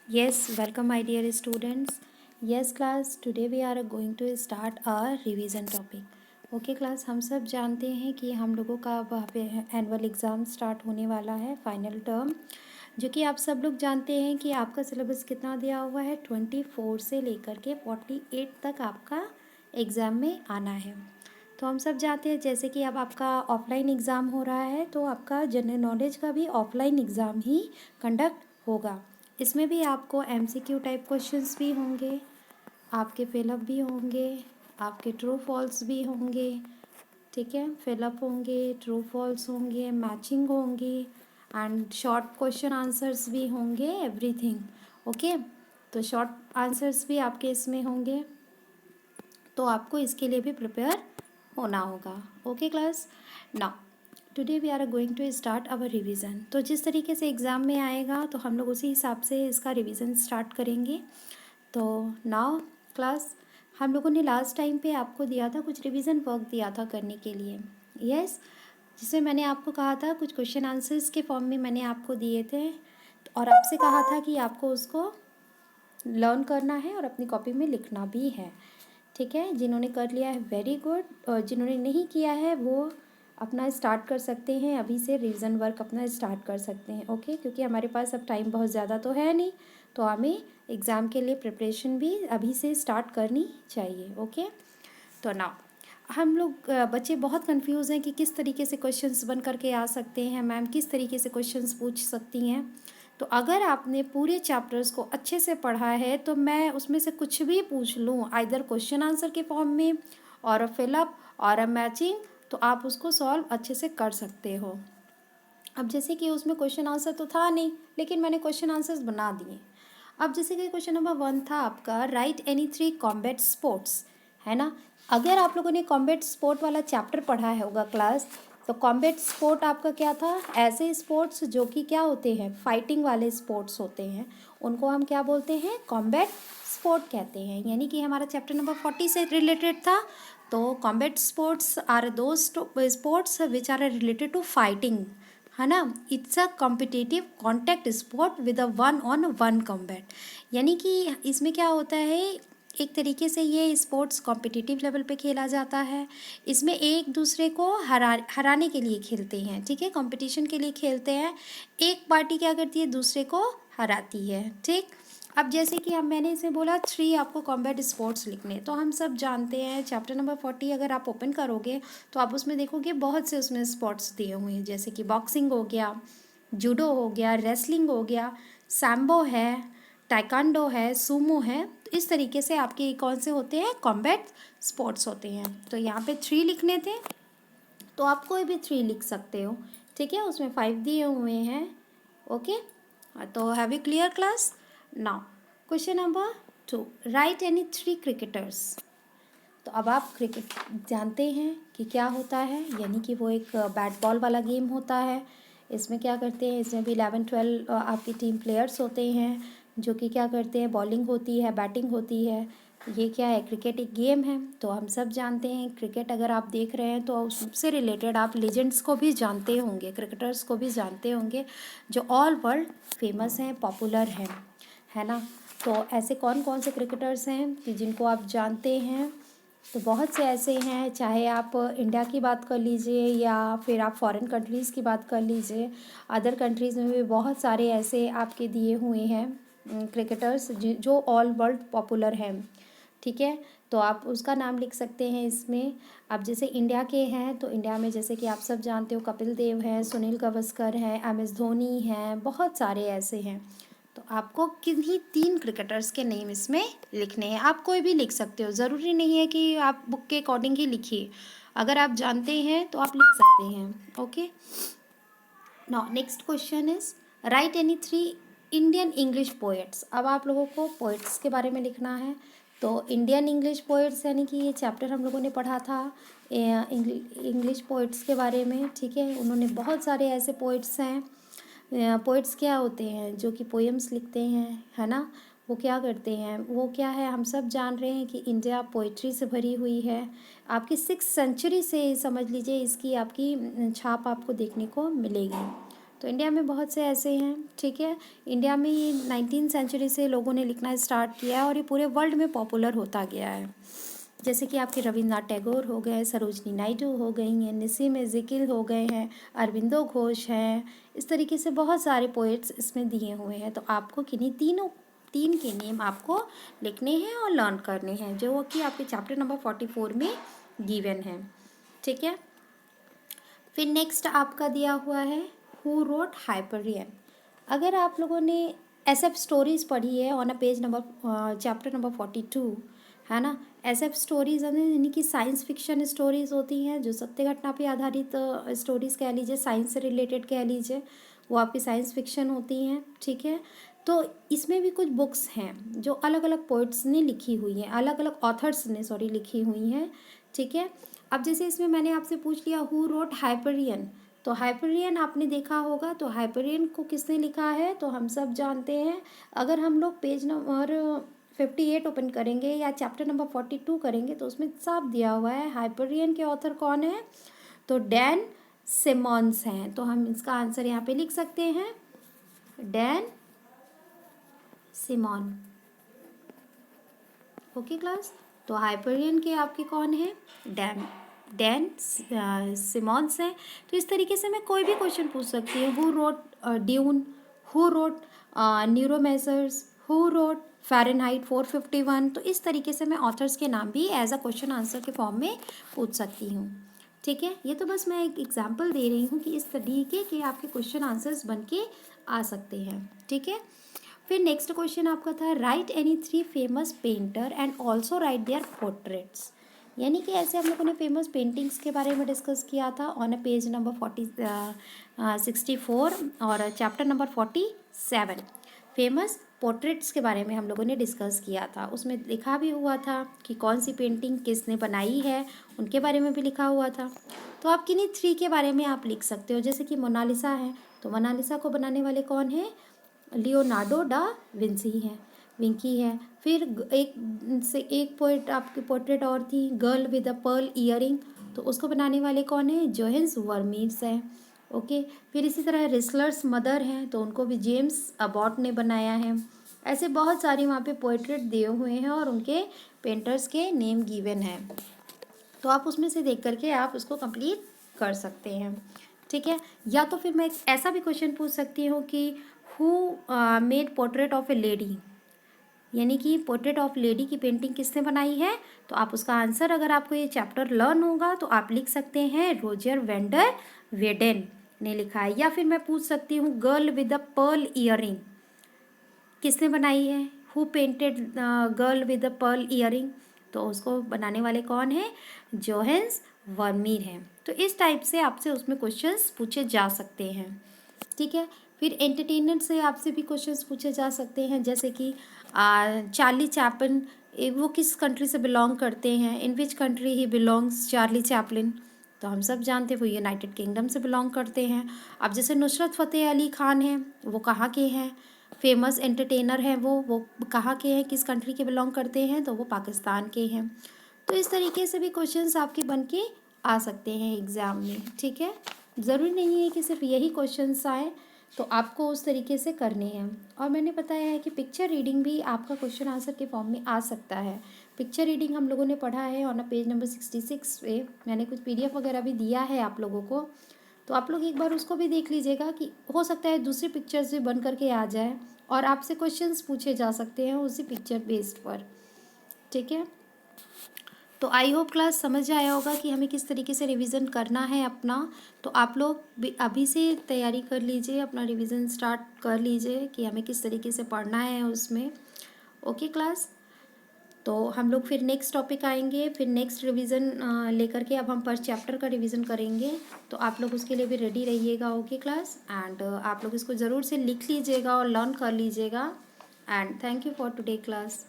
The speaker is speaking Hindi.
Yes, welcome my dear students. Yes class, today we are going to start our revision topic. Okay class, हम सब जानते हैं कि हम लोगों का वहाँ पे एनुअल एग्ज़ाम स्टार्ट होने वाला है, फाइनल टर्म, जो कि आप सब लोग जानते हैं कि आपका सिलेबस कितना दिया हुआ है, 24 से लेकर के 48 तक आपका एग्ज़ाम में आना है। तो हम सब जानते हैं जैसे कि अब आपका ऑफलाइन एग्ज़ाम हो रहा है, तो आपका जनरल नॉलेज का भी ऑफलाइन एग्ज़ाम ही कंडक्ट होगा। इसमें भी आपको एमसीक्यू टाइप क्वेश्चंस भी होंगे, आपके फिलअप भी होंगे, आपके ट्रू फॉल्स भी होंगे, ठीक है, फिलअप होंगे, ट्रू फॉल्स होंगे, मैचिंग होंगी एंड शॉर्ट क्वेश्चन आंसर्स भी होंगे, एवरीथिंग ओके। तो शॉर्ट आंसर्स भी आपके इसमें होंगे, तो आपको इसके लिए भी प्रिपेयर होना होगा। Okay class, now today we are going to start our revision. तो जिस तरीके से एग्ज़ाम में आएगा तो हम लोग उसी हिसाब से इसका रिवीजन स्टार्ट करेंगे। तो नाउ क्लास, हम लोगों ने लास्ट टाइम पे आपको दिया था, कुछ रिवीजन वर्क दिया था करने के लिए। यस, जिसमें मैंने आपको कहा था कुछ क्वेश्चन आंसर्स के फॉर्म में मैंने आपको दिए थे, और आपसे कहा था कि आपको उसको लर्न करना है और अपनी कॉपी में लिखना भी है। ठीक है, जिन्होंने कर लिया है वेरी गुड, और जिन्होंने नहीं किया है वो अपना स्टार्ट कर सकते हैं, अभी से रिवीजन वर्क अपना स्टार्ट कर सकते हैं। ओके, क्योंकि हमारे पास अब टाइम बहुत ज़्यादा तो है नहीं, तो हमें एग्ज़ाम के लिए प्रिपरेशन भी अभी से स्टार्ट करनी चाहिए। ओके, तो ना हम लोग बच्चे बहुत कंफ्यूज हैं कि किस तरीके से क्वेश्चंस बन करके आ सकते हैं, मैम किस तरीके से क्वेश्चंस पूछ सकती हैं। तो अगर आपने पूरे चैप्टर्स को अच्छे से पढ़ा है तो मैं उसमें से कुछ भी पूछ लूँ, आइदर क्वेश्चन आंसर के फॉर्म में और अ फिलअप और अ मैचिंग, तो आप उसको सॉल्व अच्छे से कर सकते हो। अब जैसे कि उसमें क्वेश्चन आंसर तो था नहीं, लेकिन मैंने क्वेश्चन आंसर्स बना दिए। अब जैसे कि क्वेश्चन नंबर 1 था आपका, राइट एनी 3 कॉम्बैट स्पोर्ट्स, है ना। अगर आप लोगों ने कॉम्बैट स्पोर्ट वाला चैप्टर पढ़ा है होगा क्लास, तो कॉम्बैट स्पोर्ट आपका क्या था, ऐसे स्पोर्ट्स जो कि क्या होते हैं, फाइटिंग वाले स्पोर्ट्स होते हैं, उनको हम क्या बोलते हैं, कॉम्बैट स्पोर्ट कहते हैं। यानी कि हमारा चैप्टर नंबर 40 से रिलेटेड था। तो combat sports are those sports which are related to fighting, है ना। It's a competitive contact sport with a one on one combat. यानी कि इसमें क्या होता है, एक तरीके से ये स्पोर्ट्स कॉम्पिटिटिव लेवल पे खेला जाता है। इसमें एक दूसरे को हराने के लिए खेलते हैं, ठीक है, कंपटीशन के लिए खेलते हैं। एक पार्टी क्या करती है, दूसरे को हराती है, ठीक। अब जैसे कि हम मैंने इसे बोला 3 आपको कॉम्बैट स्पोर्ट्स लिखने, तो हम सब जानते हैं चैप्टर नंबर 40 अगर आप ओपन करोगे तो आप उसमें देखोगे बहुत से उसमें स्पोर्ट्स दिए हुए हैं, जैसे कि बॉक्सिंग हो गया, जूडो हो गया, रेसलिंग हो गया, सैम्बो है, टाइकांडो है, सूमो है। तो इस तरीके से आपके कौन से होते हैं, कॉम्बैट स्पोर्ट्स होते हैं। तो यहाँ पे 3 लिखने थे, तो आप कोई भी 3 लिख सकते हो, ठीक है, उसमें 5 दिए हुए हैं। ओके, तो have you clear class. Now question number 2, right any 3 cricketers. तो अब आप क्रिकेट जानते हैं कि क्या होता है, यानी कि वो एक बैट बॉल वाला गेम होता है। इसमें क्या करते हैं, इसमें भी 11-12 आपकी टीम प्लेयर्स होते हैं, जो कि क्या करते हैं, बॉलिंग होती है, बैटिंग होती है। ये क्या है, क्रिकेट एक गेम है। तो हम सब जानते हैं क्रिकेट, अगर आप देख रहे हैं तो उससे रिलेटेड आप लेजेंड्स को भी जानते होंगे, क्रिकेटर्स को भी जानते होंगे, जो ऑल वर्ल्ड फेमस हैं, पॉपुलर हैं, है ना। तो ऐसे कौन कौन से क्रिकेटर्स हैं कि जिनको आप जानते हैं, तो बहुत से ऐसे हैं, चाहे आप इंडिया की बात कर लीजिए या फिर आप फॉरेन कंट्रीज़ की बात कर लीजिए, अदर कंट्रीज़ में भी बहुत सारे ऐसे आपके दिए हुए हैं क्रिकेटर्स जो ऑल वर्ल्ड पॉपुलर हैं, ठीक है। तो आप उसका नाम लिख सकते हैं इसमें। अब जैसे इंडिया के हैं, तो इंडिया में जैसे कि आप सब जानते हो, कपिल देव हैं, सुनील गावस्कर हैं, MS धोनी हैं, बहुत सारे ऐसे हैं। तो आपको किन्हीं 3 क्रिकेटर्स के नेम इसमें लिखने हैं। आप कोई भी लिख सकते हो, ज़रूरी नहीं है कि आप बुक के अकॉर्डिंग ही लिखिए, अगर आप जानते हैं तो आप लिख सकते हैं। Okay, now next question is, right any 3 Indian English poets. अब आप लोगों को पोएट्स के बारे में लिखना है। तो इंडियन इंग्लिश पोएट्स यानी कि ये चैप्टर हम लोगों ने पढ़ा था इंग्लिश पोएट्स के बारे में, ठीक है। उन्होंने बहुत सारे ऐसे पोएट्स हैं, पोइट्स क्या होते हैं, जो कि पोएम्स लिखते हैं, है ना। वो क्या करते हैं, वो क्या है, हम सब जान रहे हैं कि इंडिया पोइट्री से भरी हुई है। आपकी 6th सेंचुरी से समझ लीजिए इसकी आपकी छाप आपको देखने को मिलेगी। तो तो इंडिया में बहुत से ऐसे हैं, ठीक है। इंडिया में ये 19th सेंचुरी से लोगों ने लिखना स्टार्ट किया है और ये पूरे वर्ल्ड में पॉपुलर होता गया है। जैसे कि आपके रविन्द्रनाथ टैगोर हो गए, सरोजनी नायडू हो गई हैं, नसीम एज़ेकिल हो गए हैं, अरविंदो घोष हैं। इस तरीके से बहुत सारे पोइट्स इसमें दिए हुए हैं। तो आपको किन्हीं तीन के नेम आपको लिखने हैं और लर्न करने हैं, जो कि आपके चैप्टर नंबर 44 में गिवन है, ठीक है। फिर नेक्स्ट आपका दिया हुआ है हु रोट हाइपरियन। अगर आप लोगों ने एसएफ स्टोरीज़ पढ़ी है on a page number chapter number 42, है ना। एसएफ स्टोरीज़ यानी कि साइंस फिक्शन स्टोरीज़ होती हैं, जो सत्य घटना पे आधारित स्टोरीज़ कह लीजिए, साइंस से रिलेटेड कह लीजिए, वो आपकी साइंस फिक्शन होती हैं, ठीक है। तो इसमें भी कुछ बुक्स हैं जो अलग अलग पोइट्स ने लिखी हुई हैं, अलग अलग ऑथर्स ने लिखी हुई हैं, ठीक है। अब जैसे इसमें मैंने आपसे पूछ लिया हु रोट हाइपरियन, तो हाइपरियन आपने देखा होगा, तो हाइपरियन को किसने लिखा है तो हम सब जानते हैं। अगर हम लोग पेज नंबर 58 ओपन करेंगे या चैप्टर नंबर 42 करेंगे तो उसमें साफ दिया हुआ है हाइपरियन के ऑथर कौन है, तो डैन सिमॉन्स हैं। तो हम इसका आंसर यहाँ पे लिख सकते हैं डैन सिमॉन। ओके क्लास, तो हाइपरियन के आपके कौन है, डैन सिमॉन्स हैं। तो इस तरीके से मैं कोई भी क्वेश्चन पूछ सकती हूँ, who wrote Dune, who wrote Neuromancer, who wrote Fahrenheit 451। तो इस तरीके से मैं ऑथर्स के नाम भी एज अ क्वेश्चन आंसर के फॉर्म में पूछ सकती हूँ, ठीक है। ये तो बस मैं एक एग्जाम्पल दे रही हूँ कि इस तरीके के आपके क्वेश्चन आंसर्स बन के आ सकते हैं, ठीक है। फिर नेक्स्ट क्वेश्चन आपका था write any 3 famous painter and also write their portraits. यानी कि ऐसे हम लोगों ने फेमस पेंटिंग्स के बारे में डिस्कस किया था ऑन अ पेज नंबर 64 और चैप्टर नंबर 47 फेमस पोर्ट्रेट्स के बारे में हम लोगों ने डिस्कस किया था। उसमें लिखा भी हुआ था कि कौन सी पेंटिंग किसने बनाई है, उनके बारे में भी लिखा हुआ था। तो आप किन्हीं 3 के बारे में आप लिख सकते हो, जैसे कि मोनालिसा है, तो मोनालिसा को बनाने वाले कौन है, लियोनार्डो डा विंकी है। फिर एक पोइट आपकी पोर्ट्रेट और थी, girl with a pearl earring, तो उसको बनाने वाले कौन है, जोहेंस वर्मीस हैं, ओके। फिर इसी तरह रिसलर्स मदर हैं, तो उनको भी जेम्स अबॉट ने बनाया है। ऐसे बहुत सारी वहाँ पे पोर्ट्रेट दिए हुए हैं और उनके पेंटर्स के नेम गिवन है। तो आप उसमें से देख करके आप उसको कंप्लीट कर सकते हैं, ठीक है। या तो फिर मैं ऐसा भी क्वेश्चन पूछ सकती हूँ कि who made portrait of A lady, यानी कि पोर्ट्रेट ऑफ लेडी की पेंटिंग किसने बनाई है। तो आप उसका आंसर, अगर आपको ये चैप्टर लर्न होगा तो आप लिख सकते हैं रोजर वेंडर वेडेन ने लिखा है। या फिर मैं पूछ सकती हूँ girl with a pearl earring किसने बनाई है, who painted girl with a pearl earring, तो उसको बनाने वाले कौन है, जोहेंस वर्मीर हैं। तो इस टाइप से आपसे उसमें क्वेश्चंस पूछे जा सकते हैं, ठीक है। फिर एंटरटेनमेंट से आपसे भी क्वेश्चंस पूछे जा सकते हैं, जैसे कि चार्ली चैपलिन, वो किस कंट्री से बिलोंग करते हैं, in which country he belongs Charlie Chaplin. तो हम सब जानते हैं वो यूनाइटेड किंगडम से बिलोंग करते हैं। अब जैसे नुसरत फ़तेह अली खान हैं, वो कहाँ के हैं, फेमस एंटरटेनर हैं वो कहाँ के हैं, किस कंट्री के बिलोंग करते हैं, तो वो पाकिस्तान के हैं। तो इस तरीके से भी क्वेश्चंस आपके बन के आ सकते हैं एग्ज़ाम में, ठीक है। ज़रूरी नहीं है कि सिर्फ यही क्वेश्चंस आए, तो आपको उस तरीके से करने हैं। और मैंने बताया है कि पिक्चर रीडिंग भी आपका क्वेश्चन आंसर के फॉर्म में आ सकता है। पिक्चर रीडिंग हम लोगों ने पढ़ा है ऑन अ पेज नंबर 66 पे, मैंने कुछ PDF वगैरह भी दिया है आप लोगों को, तो आप लोग एक बार उसको भी देख लीजिएगा कि हो सकता है दूसरी पिक्चर्स भी बन करके आ जाए और आपसे क्वेश्चंस पूछे जा सकते हैं उसी पिक्चर बेस्ड पर, ठीक है। तो आई होप क्लास समझ आया होगा कि हमें किस तरीके से रिवीजन करना है अपना। तो आप लोग भी अभी से तैयारी कर लीजिए, अपना रिवीजन स्टार्ट कर लीजिए कि हमें किस तरीके से पढ़ना है उसमें, ओके क्लास। तो हम लोग फिर नेक्स्ट टॉपिक आएंगे, फिर नेक्स्ट रिवीजन लेकर के अब हम पर चैप्टर का रिवीजन करेंगे। तो आप लोग उसके लिए भी रेडी रहिएगा, ओके क्लास। एंड आप लोग इसको ज़रूर से लिख लीजिएगा और लर्न कर लीजिएगा। And thank you for today class.